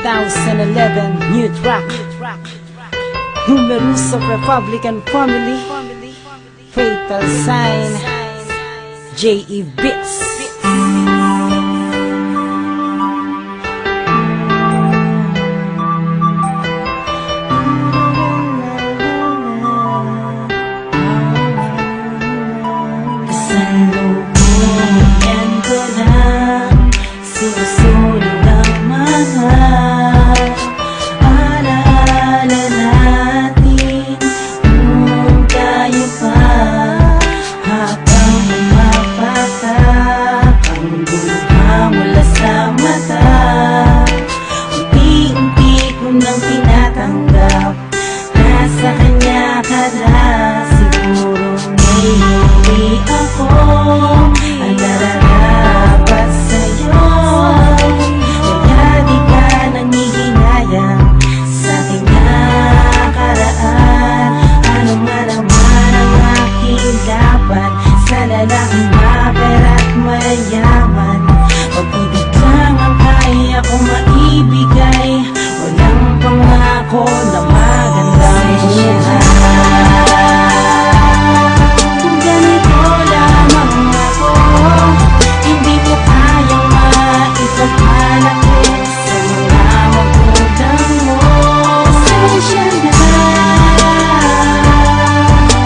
2011 new track, Numerous of Republican Family, Fatal Sign, J.E. Beats. Sinusulong ang mga alaala natin kung tayo pa habang pumapatak ang luha mula sa mata. Unti-unti ko nang tinatanggap nasa kanya ka na. Siguro ngayon ako ang nararapat sa'yo. Lalaking mapera't mayaman, pag-ibig lang ang kaya kong maibigay. Walang pangako na magandang buhay. Kung ganito lamang ako, hindi ko kayang maipagmalaki sa mga magulang mo. Pasensya na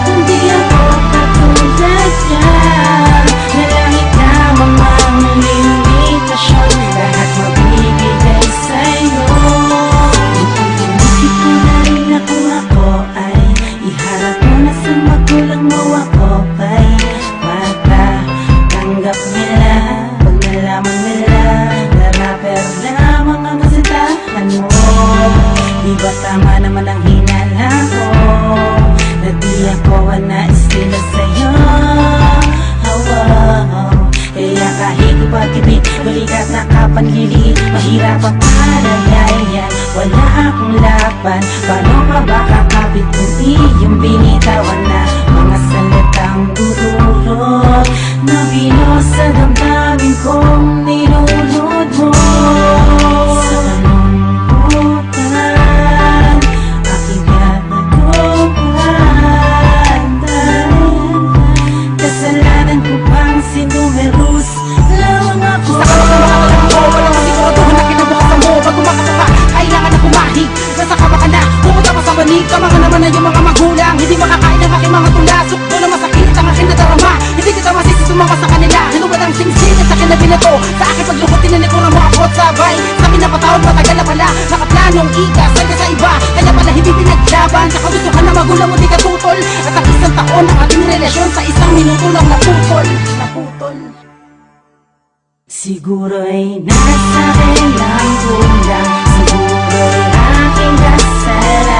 kung di ako katulad niya. Lahat mabibigay sa'yo. Inisip ko na rin na kung ako ay iharap mo na sa magulang mo. Ako ba'y matatanggap nila pag nalaman nila na rapper lamang ang kasitahan mo? Di ba tama naman ang hinala ko na di ako ang naistila sa'yo? Kaya kahit ipag-ibig, balikat na kapanliliit, mahirap ang alalayan, wala akong laban. Paano pa ba kakapit kung iyong binitawan na mga salitang dururot na bilos sa damdamin kong nilulod mo? Sa kalungkutan, aking nagaguhan, dahil kasalanan ko pang sinumerus lamang ako. Sa kawasan mo, walang masiguraduhan na kinabukasan mo. Bago makakaka, kailangan na kumahig. Nasa kama ka na, pumunta pa sa banig. Kamanga naman na yung mga magulang, hindi makakain ang aking mga tula. Sukdo na masakit ang aking nadarama, hindi kita masisi sumama sa kanila. Hinuwad ang singsing at sa akin na binato. Sa akin paglukot, tinanikuran mo ako at sabay. Sa akin napatawag, matagal na pala. Nakaplanong ikas, ay ka sa iba. Kaya pala hindi pinaglaban. Sa kagustuhan na magulang mo, di ka tutol. At ang isang taon ang ating relasyon sa isang minuto lang naputol. Siguro'y nasa akin ang kulang, siguro'y aking kasalanan.